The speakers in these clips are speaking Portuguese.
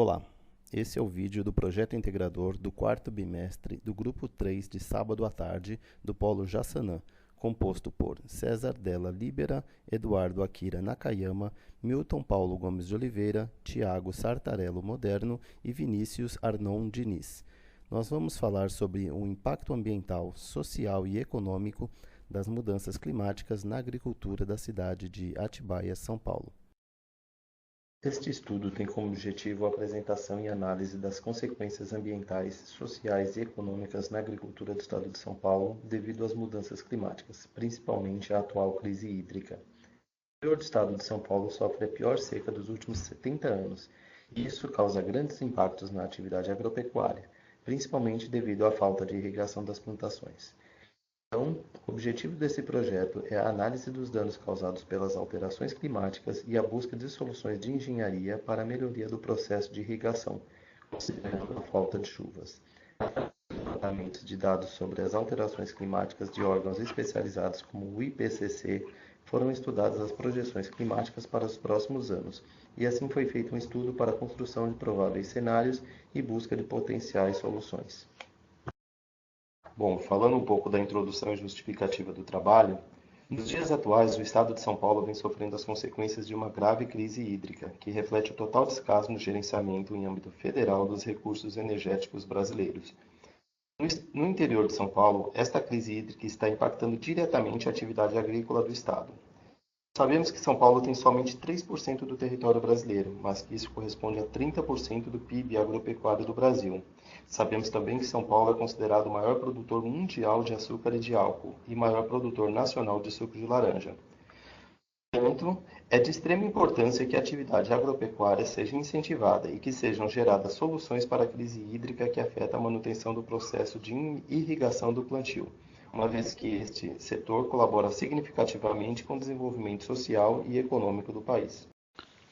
Olá, esse é o vídeo do projeto integrador do quarto bimestre do grupo 3 de sábado à tarde do Polo Jaçanã, composto por César Della Libera, Eduardo Akira Nakayama, Milton Paulo Gomes de Oliveira, Tiago Sartarello Moderno e Vinícius Arnon Diniz. Nós vamos falar sobre o impacto ambiental, social e econômico das mudanças climáticas na agricultura da cidade de Atibaia, São Paulo. Este estudo tem como objetivo a apresentação e análise das consequências ambientais, sociais e econômicas na agricultura do estado de São Paulo devido às mudanças climáticas, principalmente a atual crise hídrica. O interior do estado de São Paulo sofre a pior seca dos últimos 70 anos, e isso causa grandes impactos na atividade agropecuária, principalmente devido à falta de irrigação das plantações. Então, o objetivo desse projeto é a análise dos danos causados pelas alterações climáticas e a busca de soluções de engenharia para a melhoria do processo de irrigação, considerando a falta de chuvas. Tratamentos de dados sobre as alterações climáticas de órgãos especializados como o IPCC foram estudadas as projeções climáticas para os próximos anos, e assim foi feito um estudo para a construção de prováveis cenários e busca de potenciais soluções. Bom, falando um pouco da introdução e justificativa do trabalho, nos dias atuais o estado de São Paulo vem sofrendo as consequências de uma grave crise hídrica, que reflete o total descaso no gerenciamento em âmbito federal dos recursos energéticos brasileiros. No interior de São Paulo, esta crise hídrica está impactando diretamente a atividade agrícola do estado. Sabemos que São Paulo tem somente 3% do território brasileiro, mas que isso corresponde a 30% do PIB agropecuário do Brasil. Sabemos também que São Paulo é considerado o maior produtor mundial de açúcar e de álcool e maior produtor nacional de suco de laranja. Portanto, é de extrema importância que a atividade agropecuária seja incentivada e que sejam geradas soluções para a crise hídrica que afeta a manutenção do processo de irrigação do plantio, uma vez que este setor colabora significativamente com o desenvolvimento social e econômico do país.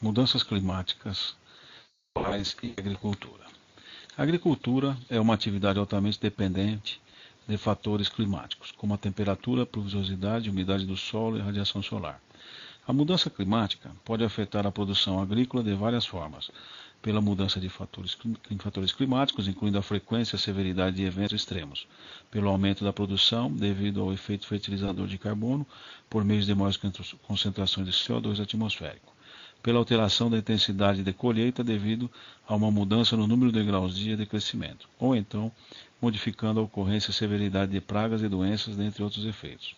Mudanças climáticas, paz e agricultura. A agricultura é uma atividade altamente dependente de fatores climáticos, como a temperatura, a pluviosidade, a umidade do solo e a radiação solar. A mudança climática pode afetar a produção agrícola de várias formas, pela mudança de fatores climáticos, incluindo a frequência e a severidade de eventos extremos, pelo aumento da produção devido ao efeito fertilizador de carbono por meio de maiores concentrações de CO2 atmosférico, pela alteração da intensidade de colheita devido a uma mudança no número de graus-dia de crescimento, ou então modificando a ocorrência e severidade de pragas e doenças, dentre outros efeitos.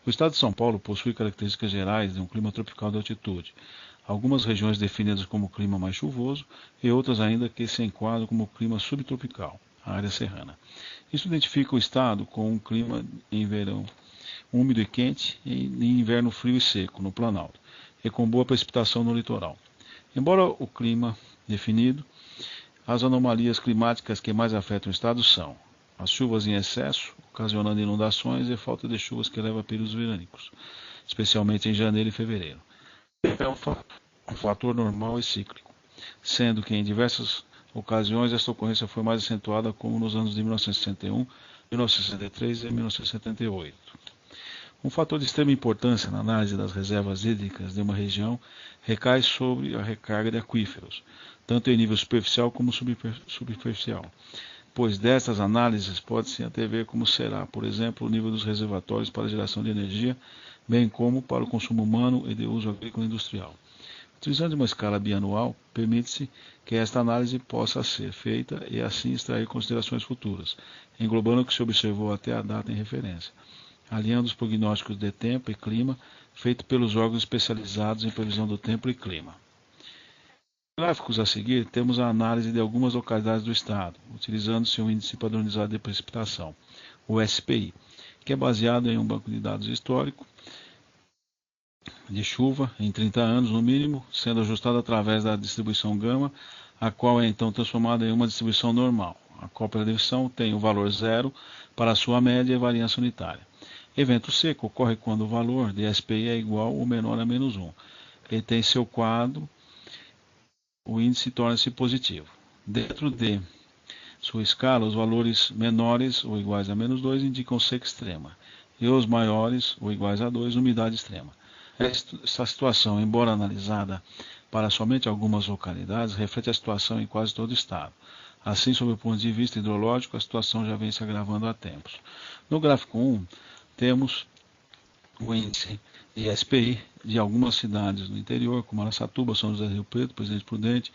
O estado de São Paulo possui características gerais de um clima tropical de altitude, algumas regiões definidas como clima mais chuvoso e outras ainda que se enquadram como clima subtropical, a área serrana. Isso identifica o estado com um clima em verão úmido e quente e em inverno frio e seco no Planalto, e com boa precipitação no litoral. Embora o clima definido, as anomalias climáticas que mais afetam o estado são as chuvas em excesso, ocasionando inundações e falta de chuvas que leva a períodos verânicos, especialmente em janeiro e fevereiro. É um fator normal e cíclico, sendo que em diversas ocasiões esta ocorrência foi mais acentuada como nos anos de 1961, 1963 e 1978. Um fator de extrema importância na análise das reservas hídricas de uma região recai sobre a recarga de aquíferos, tanto em nível superficial como superficial, pois destas análises pode-se antever como será, por exemplo, o nível dos reservatórios para geração de energia, bem como para o consumo humano e de uso agrícola e industrial. Utilizando uma escala bianual, permite-se que esta análise possa ser feita e assim extrair considerações futuras, englobando o que se observou até a data em referência, alinhando os prognósticos de tempo e clima feitos pelos órgãos especializados em previsão do tempo e clima. Nos gráficos a seguir, temos a análise de algumas localidades do estado, utilizando-se um índice padronizado de precipitação, o SPI, que é baseado em um banco de dados histórico de chuva em 30 anos no mínimo, sendo ajustado através da distribuição gama, a qual é então transformada em uma distribuição normal, a qual predição tem o valor zero para a sua média e variância unitária. Evento seco ocorre quando o valor de SPI é igual ou menor a menos 1. Ele tem seu quadro, o índice torna-se positivo. Dentro de sua escala, os valores menores ou iguais a menos 2 indicam seca extrema, e os maiores ou iguais a 2, umidade extrema. Essa situação, embora analisada para somente algumas localidades reflete a situação em quase todo o estado. Assim, sob o ponto de vista hidrológico, a situação já vem se agravando há tempos. No gráfico 1, temos o índice de SPI de algumas cidades do interior, como Araçatuba, São José do Rio Preto, Presidente Prudente,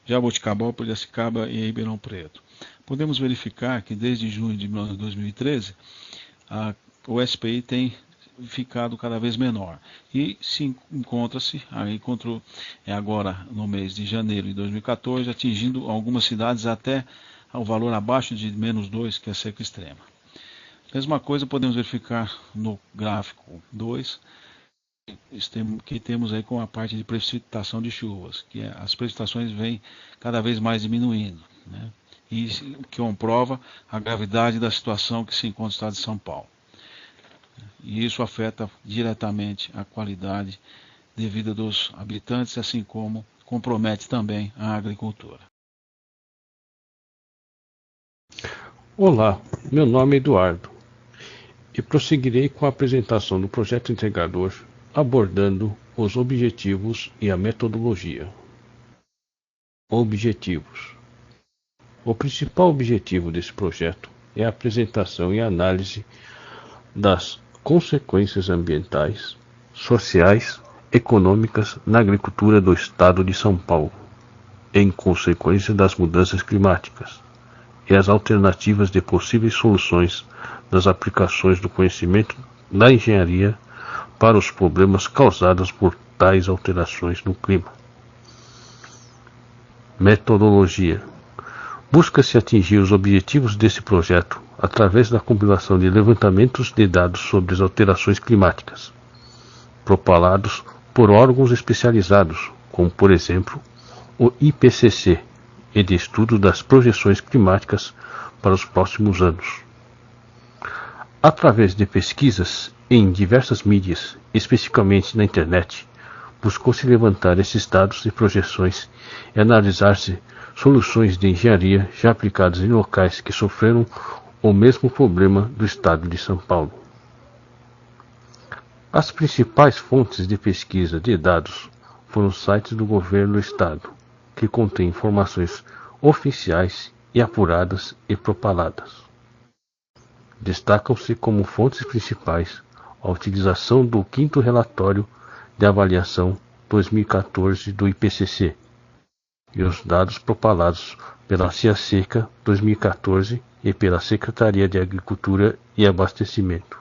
Jaboticabal, Piracicaba e Ribeirão Preto. Podemos verificar que desde junho de 2013, o SPI tem ficado cada vez menor e encontra-se agora no mês de janeiro de 2014, atingindo algumas cidades até o valor abaixo de -2, que é seca extrema. Mesma coisa podemos verificar no gráfico 2, que temos aí com a parte de precipitação de chuvas, que as precipitações vêm cada vez mais diminuindo, né? E que comprova a gravidade da situação que se encontra no estado de São Paulo. E isso afeta diretamente a qualidade de vida dos habitantes, assim como compromete também a agricultura. Olá, meu nome é Eduardo e prosseguirei com a apresentação do projeto integrador, abordando os objetivos e a metodologia. Objetivos. O principal objetivo desse projeto é a apresentação e análise das consequências ambientais, sociais, econômicas na agricultura do Estado de São Paulo, em consequência das mudanças climáticas, e as alternativas de possíveis soluções das aplicações do conhecimento da engenharia para os problemas causados por tais alterações no clima. Metodologia. Busca-se atingir os objetivos desse projeto através da compilação de levantamentos de dados sobre as alterações climáticas, propalados por órgãos especializados, como por exemplo o IPCC, e de estudo das projeções climáticas para os próximos anos. Através de pesquisas em diversas mídias, especificamente na internet, buscou-se levantar esses dados e projeções e analisar-se soluções de engenharia já aplicadas em locais que sofreram o mesmo problema do estado de São Paulo. As principais fontes de pesquisa de dados foram os sites do governo do estado, que contém informações oficiais e apuradas e propaladas. Destacam-se como fontes principais a utilização do 5º Relatório de Avaliação 2014 do IPCC e os dados propalados pela CIA-Seca 2014 e pela Secretaria de Agricultura e Abastecimento.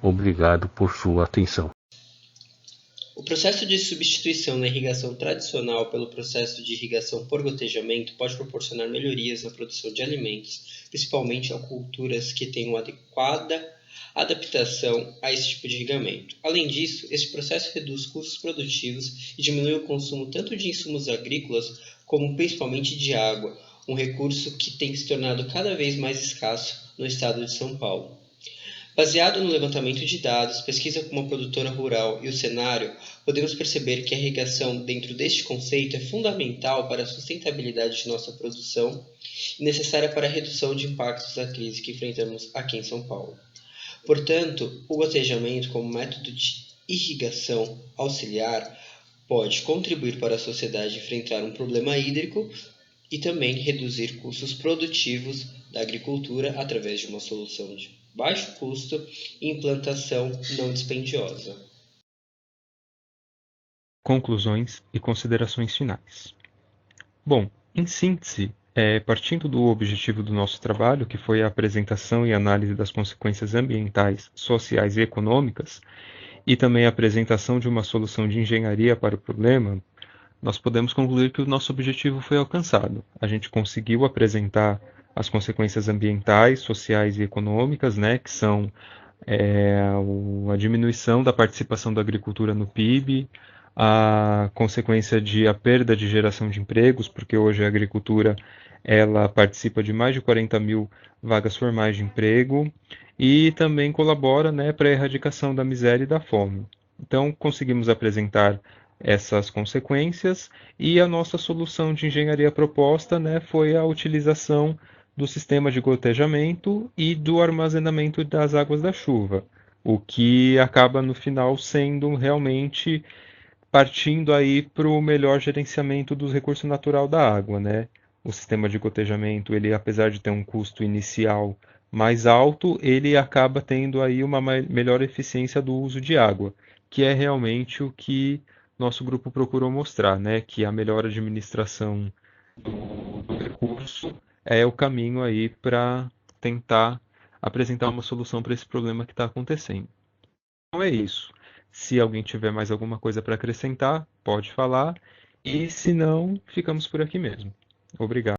Obrigado por sua atenção. O processo de substituição da irrigação tradicional pelo processo de irrigação por gotejamento pode proporcionar melhorias na produção de alimentos, principalmente a culturas que tenham adequada adaptação a esse tipo de irrigamento. Além disso, esse processo reduz custos produtivos e diminui o consumo tanto de insumos agrícolas como principalmente de água, um recurso que tem se tornado cada vez mais escasso no estado de São Paulo. Baseado no levantamento de dados, pesquisa com uma produtora rural e o cenário, podemos perceber que a irrigação dentro deste conceito é fundamental para a sustentabilidade de nossa produção e necessária para a redução de impactos da crise que enfrentamos aqui em São Paulo. Portanto, o gotejamento como método de irrigação auxiliar pode contribuir para a sociedade enfrentar um problema hídrico e também reduzir custos produtivos da agricultura através de uma solução de baixo custo e implantação não dispendiosa. Conclusões e considerações finais. Bom, em síntese, partindo do objetivo do nosso trabalho, que foi a apresentação e análise das consequências ambientais, sociais e econômicas, e também a apresentação de uma solução de engenharia para o problema, nós podemos concluir que o nosso objetivo foi alcançado. A gente conseguiu apresentar as consequências ambientais, sociais e econômicas, né, que são a diminuição da participação da agricultura no PIB, a consequência de a perda de geração de empregos, porque hoje a agricultura ela participa de mais de 40 mil vagas formais de emprego e também colabora, né, para a erradicação da miséria e da fome. Então, conseguimos apresentar essas consequências e a nossa solução de engenharia proposta, né, foi a utilização do sistema de gotejamento e do armazenamento das águas da chuva, o que acaba no final sendo realmente partindo aí para o melhor gerenciamento dos recursos natural da água, né? O sistema de gotejamento, ele apesar de ter um custo inicial mais alto, ele acaba tendo aí uma melhor eficiência do uso de água, que é realmente o que nosso grupo procurou mostrar, né? Que a melhor administração do recurso é o caminho aí para tentar apresentar uma solução para esse problema que está acontecendo. Então é isso. Se alguém tiver mais alguma coisa para acrescentar, pode falar. E se não, ficamos por aqui mesmo. Obrigado.